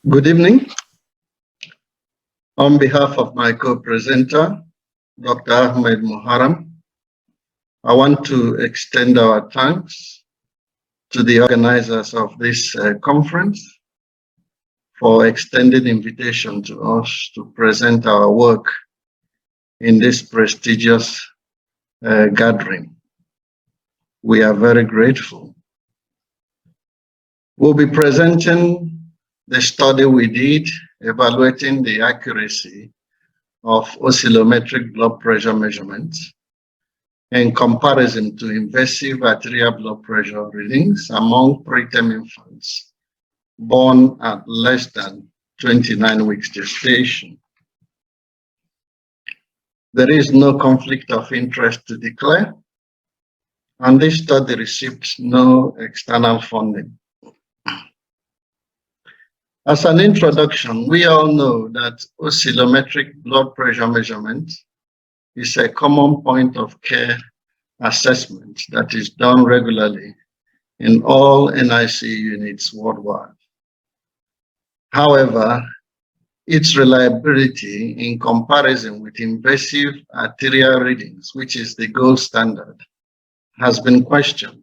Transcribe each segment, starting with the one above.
Good evening. On behalf of my co-presenter, Dr. Ahmed Muharram, I want to extend our thanks to the organizers of this conference for extending invitation to us to present our work in this prestigious gathering. We are very grateful. We'll be presenting the study we did evaluating the accuracy of oscillometric blood pressure measurements in comparison to invasive arterial blood pressure readings among preterm infants born at less than 29 weeks gestation. There is no conflict of interest to declare, and this study received no external funding. As an introduction, we all know that oscillometric blood pressure measurement is a common point of care assessment that is done regularly in all NICU units worldwide. However, its reliability in comparison with invasive arterial readings, which is the gold standard, has been questioned.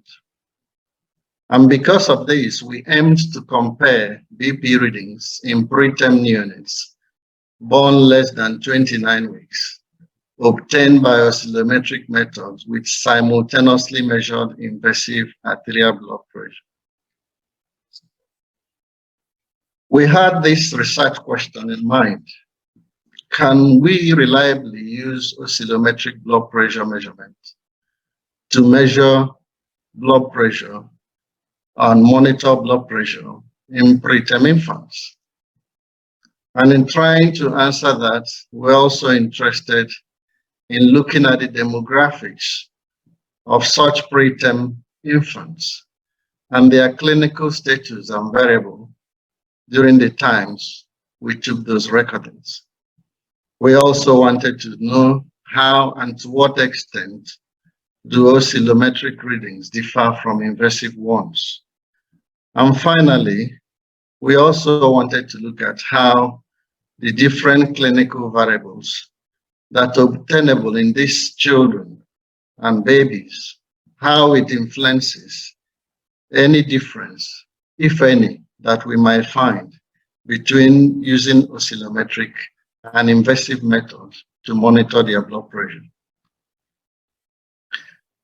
And because of this, we aimed to compare BP readings in preterm neonates born less than 29 weeks, obtained by oscillometric methods with simultaneously measured invasive arterial blood pressure. We had this research question in mind. Can we reliably use oscillometric blood pressure measurement to measure blood pressure and monitor blood pressure in preterm infants? And in trying to answer that, we're also interested in looking at the demographics of such preterm infants and their clinical status and variable during the times we took those recordings. We also wanted to know how and to what extent do oscillometric readings differ from invasive ones? And finally, we also wanted to look at how the different clinical variables that are obtainable in these children and babies, how it influences any difference, if any, that we might find between using oscillometric and invasive methods to monitor their blood pressure.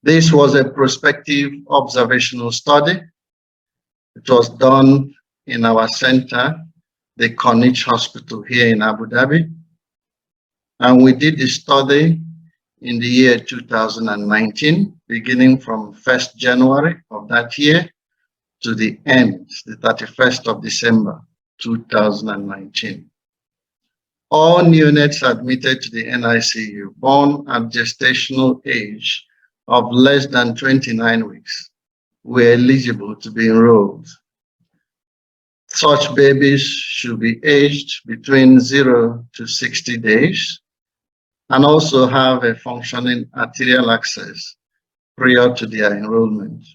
This was a prospective observational study. It was done in our center, the Corniche Hospital here in Abu Dhabi. And we did the study in the year 2019, beginning from 1st January of that year to the end, the 31st of December, 2019. All neonates admitted to the NICU born at gestational age of less than 29 weeks were eligible to be enrolled. Such babies should be aged between 0 to 60 days and also have a functioning arterial access prior to their enrollment.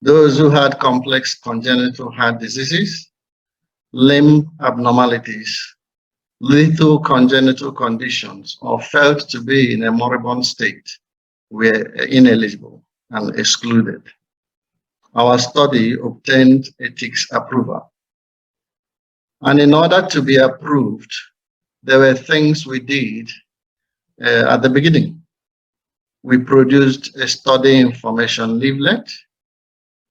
Those who had complex congenital heart diseases, limb abnormalities, lethal congenital conditions, or felt to be in a moribund state were ineligible and excluded. Our study obtained ethics approval. And in order to be approved, there were things we did at the beginning. We produced a study information leaflet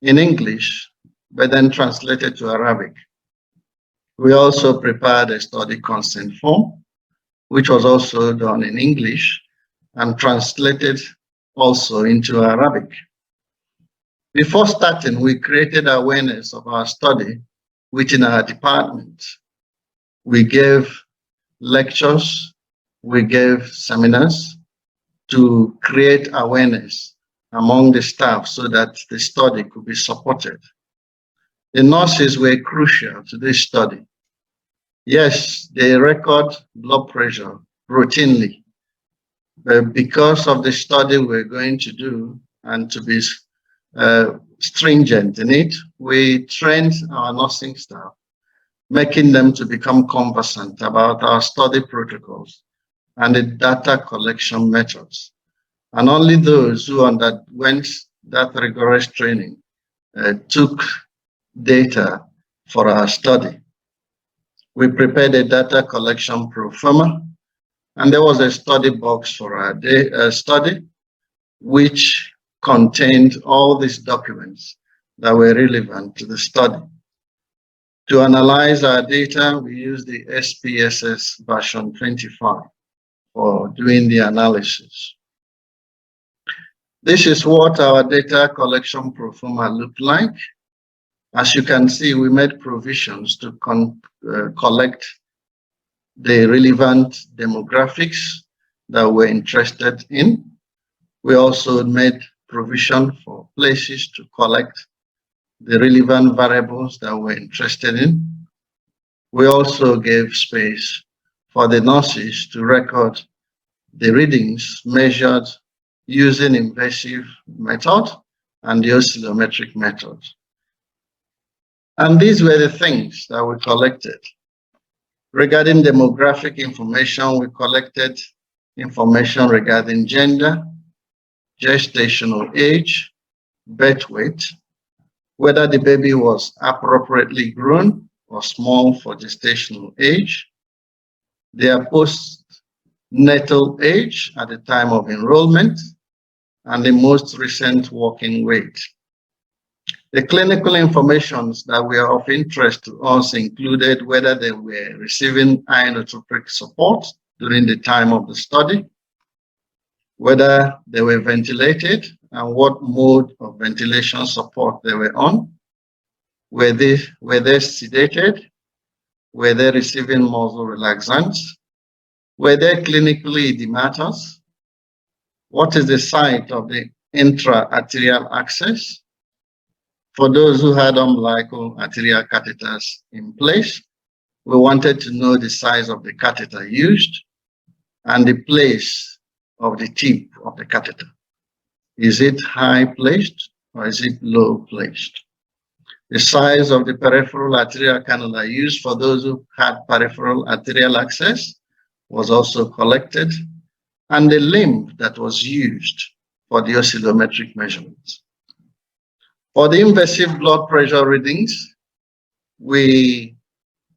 in English, but then translated to Arabic. We also prepared a study consent form, which was also done in English and translated also into Arabic. Before starting, we created awareness of our study within our department. We gave lectures, we gave seminars to create awareness among the staff so that the study could be supported. The nurses were crucial to this study. Yes, they record blood pressure routinely, but because of the study we're going to do and to be stringent in it, we trained our nursing staff making them to become conversant about our study protocols and the data collection methods. And only those who underwent that rigorous training took data for our study. We prepared a data collection pro forma, and there was a study box for our study, which contained all these documents that were relevant to the study. To analyze our data, we used the SPSS version 25 for doing the analysis. This is what our data collection pro forma looked like. As you can see, we made provisions to collect the relevant demographics that we're interested in. We also made provision for places to collect the relevant variables that we're interested in. We also gave space for the nurses to record the readings measured using invasive method and the oscillometric method. And these were the things that we collected. Regarding demographic information, we collected information regarding gender, gestational age, birth weight, whether the baby was appropriately grown or small for gestational age, their postnatal age at the time of enrollment, and the most recent walking weight. The clinical information that were of interest to us included whether they were receiving inotropic support during the time of the study, whether they were ventilated and what mode of ventilation support they were on, were they sedated, were they receiving muscle relaxants, were they clinically edematous, what is the site of the intra-arterial access. For those who had umbilical arterial catheters in place, we wanted to know the size of the catheter used and the place of the tip of the catheter. Is it high placed or is it low placed? The size of the peripheral arterial cannula used for those who had peripheral arterial access was also collected, and the limb that was used for the oscillometric measurements. For the invasive blood pressure readings, the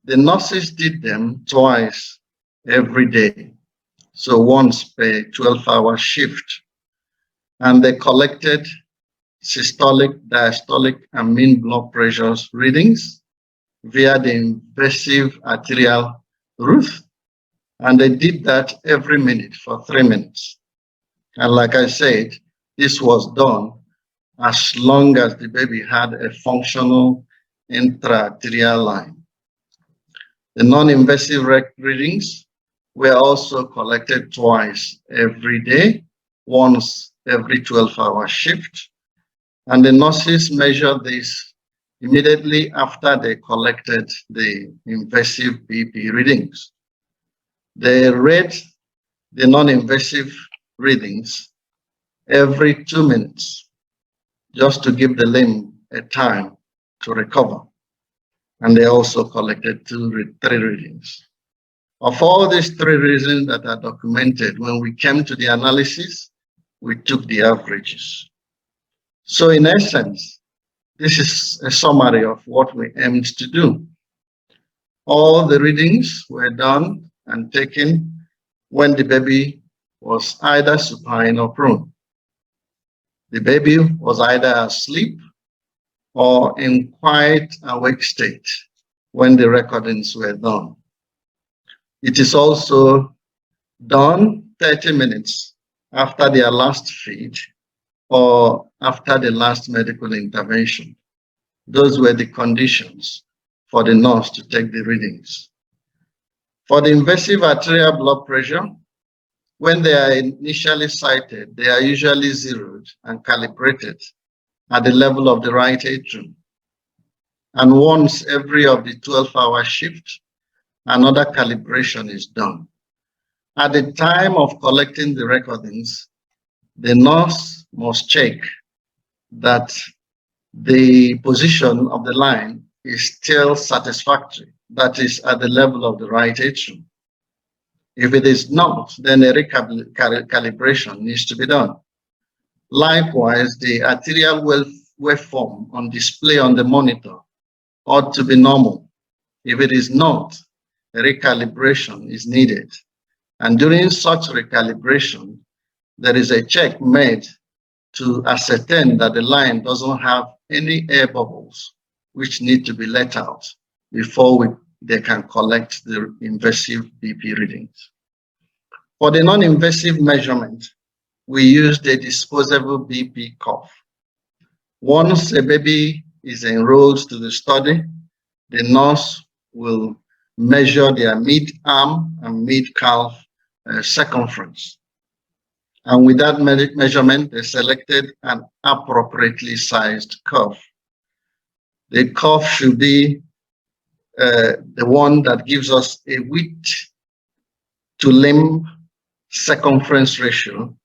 nurses did them twice every day, so once per 12-hour shift, and they collected systolic, diastolic, and mean blood pressures readings via the invasive arterial route, and they did that every minute for 3 minutes. And like I said, this was done as long as the baby had a functional intra-arterial line. The non-invasive readings were also collected twice every day, once every 12-hour shift, and the nurses measured this immediately after they collected the invasive BP readings. They read the non-invasive readings every 2 minutes, just to give the limb a time to recover. And they also collected 3 readings. Of all these 3 reasons that are documented, when we came to the analysis, we took the averages. So in essence, this is a summary of what we aimed to do. All the readings were done and taken when the baby was either supine or prone. The baby was either asleep or in quiet awake state when the recordings were done. It is also done 30 minutes after their last feed or after the last medical intervention. Those were the conditions for the nurse to take the readings. For the invasive arterial blood pressure, when they are initially sighted, they are usually zeroed and calibrated at the level of the right atrium. And once every of the 12-hour shift, another calibration is done. At the time of collecting the recordings, the nurse must check that the position of the line is still satisfactory that is at the level of the right atrium. If it is not, then a recalibration needs to be done. Likewise, the arterial waveform on display on the monitor ought to be normal. If it is not, a recalibration is needed. And during such recalibration, there is a check made to ascertain that the line doesn't have any air bubbles which need to be let out before they can collect the invasive BP readings. For the non-invasive measurement, we used a disposable BP cuff. Once a baby is enrolled to the study, the nurse will measure their mid-arm and mid-calf circumference. And with that measurement, they selected an appropriately sized cuff. The cuff should be the one that gives us a width to limb circumference ratio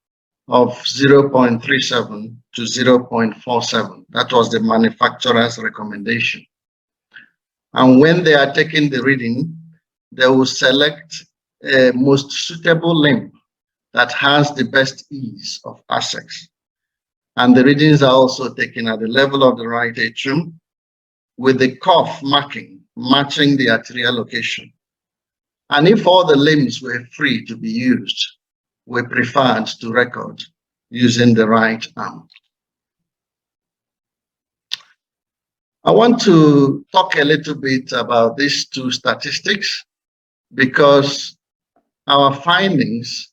of 0.37 to 0.47. That was the manufacturer's recommendation. And when they are taking the reading, they will select a most suitable limb that has the best ease of access. And the readings are also taken at the level of the right atrium with the cuff marking matching the arterial location. And if all the limbs were free to be used, we preferred to record using the right arm. I want to talk a little bit about these two statistics because our findings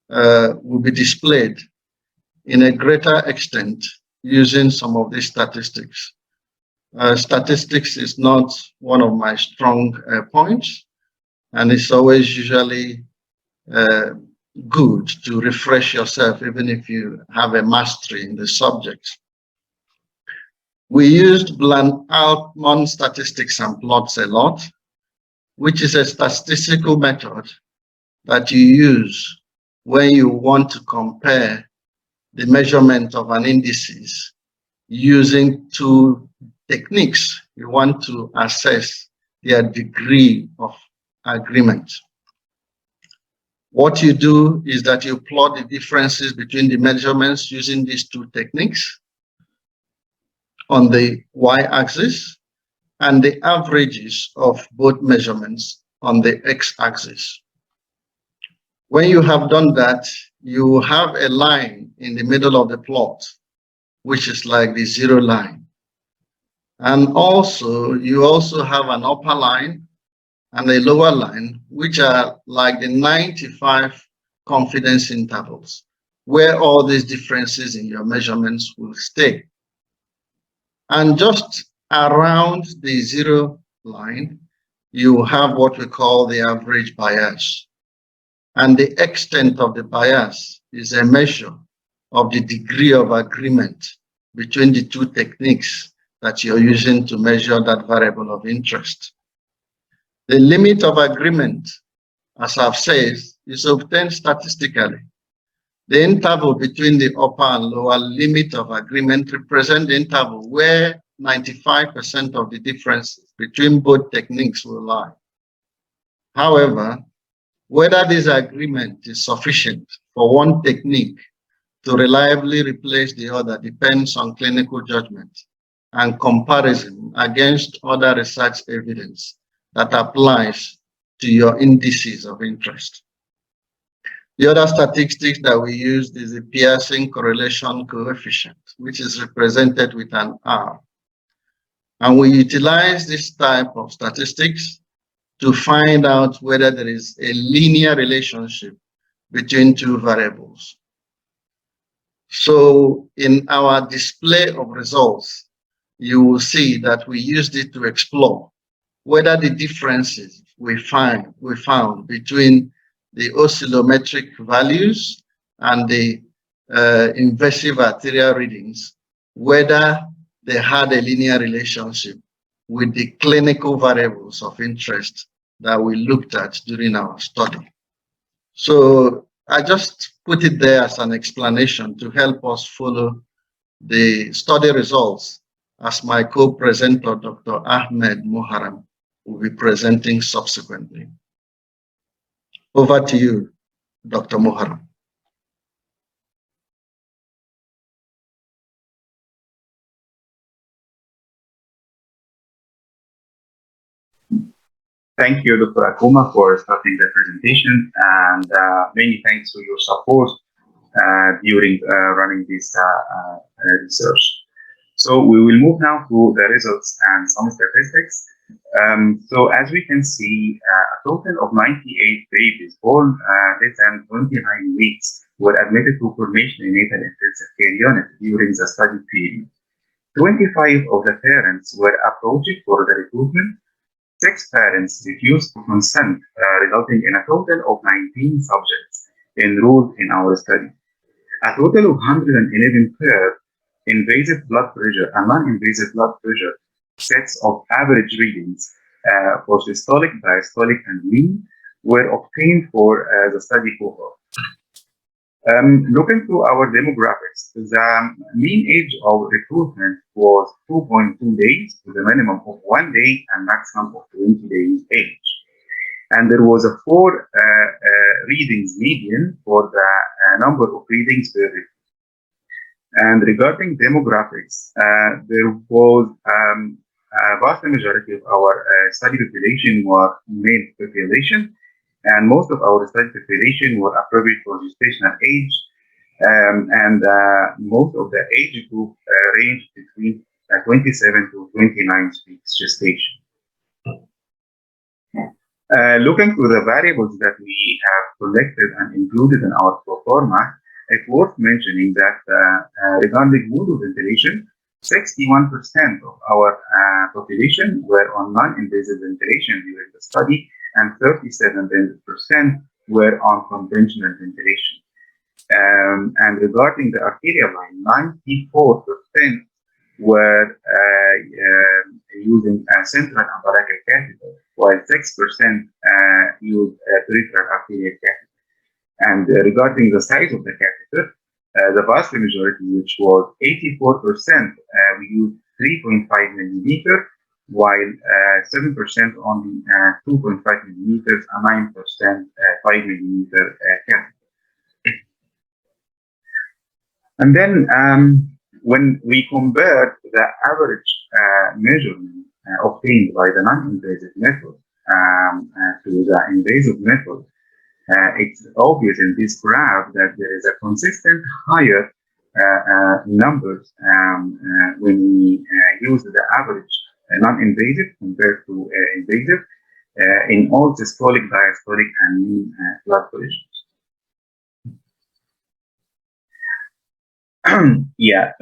will be displayed in a greater extent using some of these statistics. Statistics is not one of my strong points, and it's always usually good to refresh yourself even if you have a mastery in the subject. We used Aiman statistics and plots a lot, which is a statistical method that you use when you want to compare the measurement of an indices using two techniques. You want to assess their degree of agreement. What you do is that you plot the differences between the measurements using these two techniques on the y-axis and the averages of both measurements on the x-axis. When you have done that, you have a line in the middle of the plot, which is like the zero line. And also, you also have an upper line and a lower line, which are like the 95 confidence intervals, where all these differences in your measurements will stay. And just around the zero line, you have what we call the average bias. And the extent of the bias is a measure of the degree of agreement between the two techniques that you're using to measure that variable of interest. The limit of agreement, as I've said, is obtained statistically. The interval between the upper and lower limit of agreement represents the interval where 95% of the differences between both techniques will lie. However, whether this agreement is sufficient for one technique to reliably replace the other depends on clinical judgment and comparison against other research evidence that applies to your indices of interest. The other statistics that we used is the Pearson correlation coefficient, which is represented with an R. And we utilize this type of statistics to find out whether there is a linear relationship between two variables. So in our display of results, you will see that we used it to explore whether the differences we found between the oscillometric values and the invasive arterial readings, whether they had a linear relationship with the clinical variables of interest that we looked at during our study. So I just put it there as an explanation to help us follow the study results as my co-presenter, Dr. Ahmed Muharram, will be presenting subsequently. Over to you, Dr. Muharram. Thank you, Dr. Akuma, for starting the presentation, and many thanks for your support during running this research. So we will move now to the results and some statistics. So as we can see, a total of 98 babies born less than 29 weeks were admitted to Corniche Neonatal Intensive Care Unit during the study period. 25 of the parents were approached for the recruitment. 6 parents refused to consent, resulting in a total of 19 subjects enrolled in our study. A total of 111 paired invasive blood pressure and non-invasive blood pressure sets of average readings for systolic, diastolic, and mean were obtained for the study cohort. Looking to our demographics, the mean age of recruitment was 2.2 days with a minimum of 1 day and maximum of 20 days age. And there was a 4 readings median for the number of readings per recruit. And regarding demographics, there was a vast majority of our study population were male population, and most of our study population were appropriate for gestational age, and most of the age group ranged between 27 to 29 weeks gestation. Looking to the variables that we have collected and included in our pro forma, it's worth mentioning that regarding mode of ventilation, 61% of our population were on non-invasive ventilation during the study, and 37% were on conventional ventilation. And regarding the arterial line, 94% were using a central umbilical catheter, while 6% used a peripheral arterial catheter. And regarding the size of the catheter, the vast majority, which was 84%, we used 3.5 millimeter, while 7% only 2.5 millimeters, and 9% 5 millimeter catheter. And then when we compare the average measurement obtained by the non-invasive method to the invasive method, it's obvious in this graph that there is a consistent higher numbers when we use the average non-invasive compared to invasive in all systolic, diastolic, and mean blood pressures. Yeah,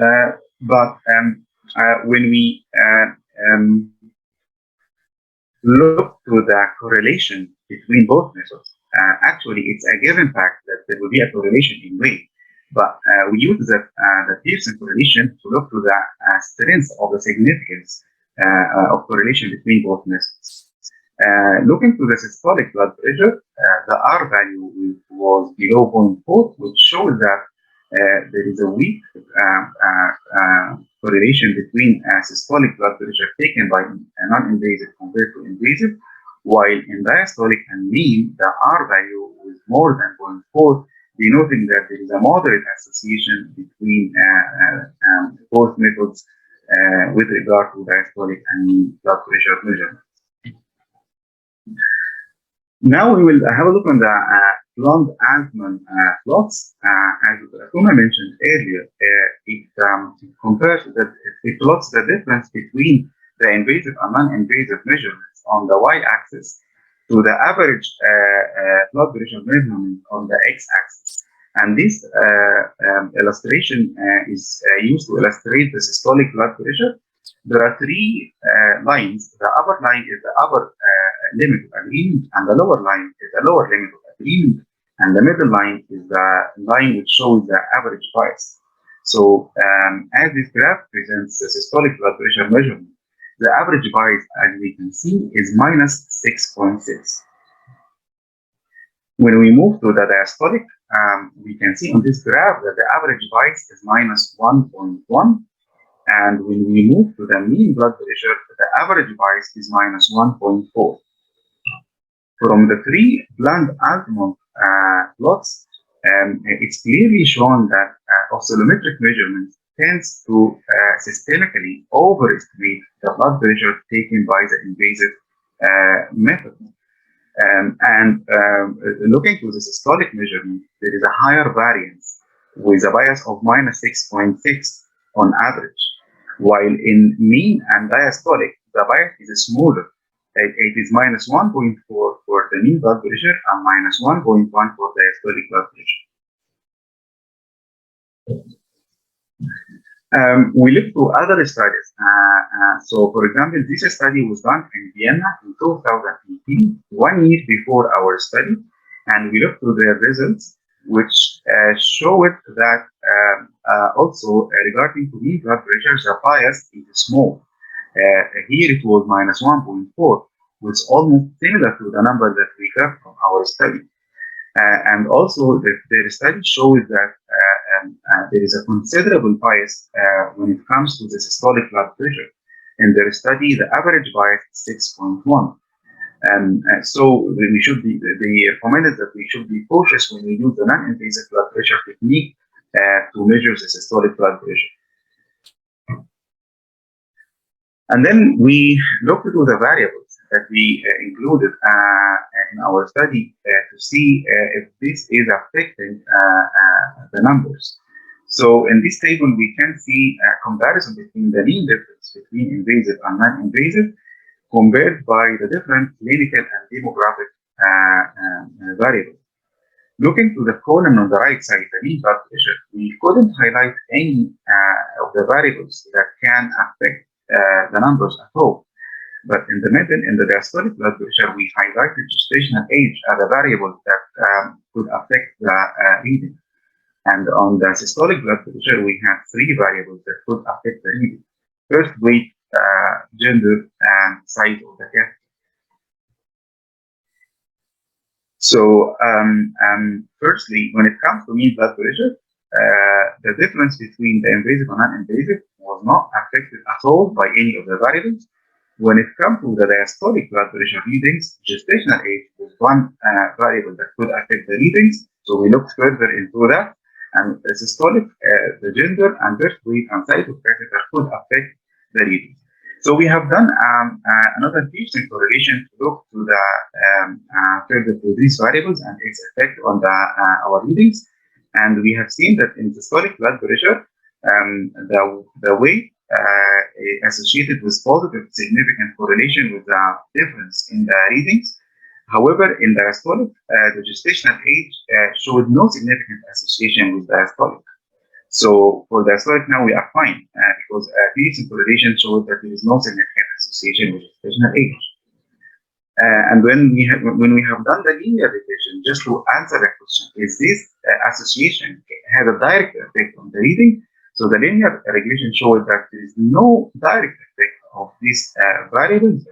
but when we look to the correlation between both methods, actually it's a given fact that there will be a correlation in weight, but we use the Pearson correlation to look to the strength of the significance of correlation between both methods. Looking to the systolic blood pressure, the R value was below 0.4, which shows that there is a weak correlation between systolic blood pressure taken by non-invasive compared to invasive, while in diastolic and mean, the R value was more than 0.4, denoting that there is a moderate association between both methods with regard to diastolic and mean blood pressure measurements. Now we will have a look on the long Aiman plots. As Akuma mentioned earlier, it compares it plots the difference between the invasive and non-invasive measurements on the y-axis to the average blood pressure measurement on the x-axis. And this illustration is used to illustrate the systolic blood pressure. There are 3 lines. The upper line is the upper limit of agreement, and the lower line is the lower limit of agreement, and the middle line is the line which shows the average bias. So as this graph presents the systolic blood pressure measurement, the average bias, as we can see, is minus 6.6. When we move to the diastolic, we can see on this graph that the average bias is minus 1.1, And when we move to the mean blood pressure, the average bias is minus 1.4. From the three bland almond plots, it's clearly shown that oscillometric measurement tends to systemically overestimate the blood pressure taken by the invasive method. Looking to the systolic measurement, there is a higher variance with a bias of minus 6.6 on average, while in mean and diastolic, the bias is smaller. It is minus 1.4 for the mean blood pressure and minus 1.1 for diastolic blood pressure. We looked to other studies. So, for example, this study was done in Vienna in 2018, 1 year before our study, and we looked to their results, which showed that also regarding to mean blood pressure, the bias is small. Here it was minus 1.4, which is almost similar to the number that we got from our study. And also, their study shows that there is a considerable bias when it comes to the systolic blood pressure. In their study, the average bias is 6.1. So we should be, they recommended that we should be cautious when we use the non-invasive blood pressure technique to measure the systolic blood pressure. And then we looked into the variables that we included in our study to see if this is affecting the numbers. So in this table, we can see a comparison between the mean difference between invasive and non-invasive compared by the different clinical and demographic variables. Looking to the column on the right side, the mean blood pressure, we couldn't highlight any of the variables that can affect the numbers at all. But in the middle, in the diastolic blood pressure, we highlighted gestational age as a variable that could affect the reading. And on the systolic blood pressure, we had 3 variables that could affect the reading. First, weight, gender, and size of the catheter. So, firstly, when it comes to mean blood pressure, the difference between the invasive and non-invasive was not affected at all by any of the variables. When it comes to the diastolic blood pressure readings, gestational age was one variable that could affect the readings. So we looked further into that. And the systolic, the gender and birth weight and size of catheter could affect the readings. So we have done another Pearson correlation to look to the further to these variables and its effect on our readings. And we have seen that in systolic blood pressure, the weight associated with positive significant correlation with the difference in the readings. However, in diastolic, the gestational age showed no significant association with diastolic. So for diastolic now we are fine because Pearson correlation showed that there is no significant association with gestational age. And when we have done the linear regression, just to answer that question, is this association has a direct effect on the reading? So the linear regression showed that there is no direct effect of these variables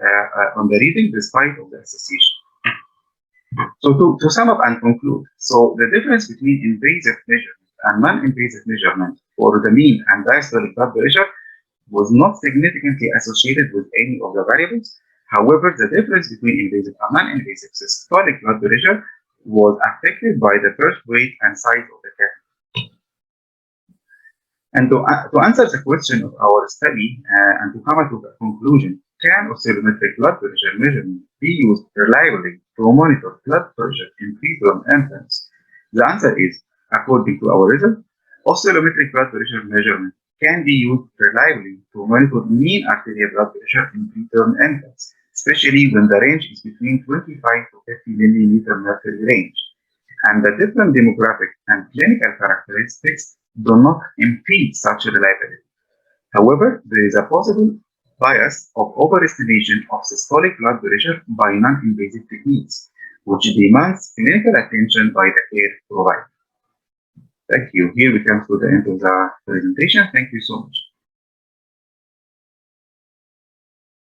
on the reading despite of the association. So to sum up and conclude, so the difference between invasive measurement and non-invasive measurement for the mean and diastolic blood pressure was not significantly associated with any of the variables. However, the difference between invasive and non-invasive systolic blood pressure was affected by the birth weight and size of the catheter. And to answer the question of our study and to come to the conclusion, can oscillometric blood pressure measurement be used reliably to monitor blood pressure in preterm infants? The answer is, according to our result, oscillometric blood pressure measurement can be used reliably to monitor mean arterial blood pressure in preterm infants, especially when the range is between 25 to 50 millimeter mercury range. And the different demographic and clinical characteristics do not impede such reliability. However, there is a possible bias of overestimation of systolic blood pressure by non-invasive techniques, which demands clinical attention by the care provider. Thank you. Here we come to the end of the presentation. Thank you so much.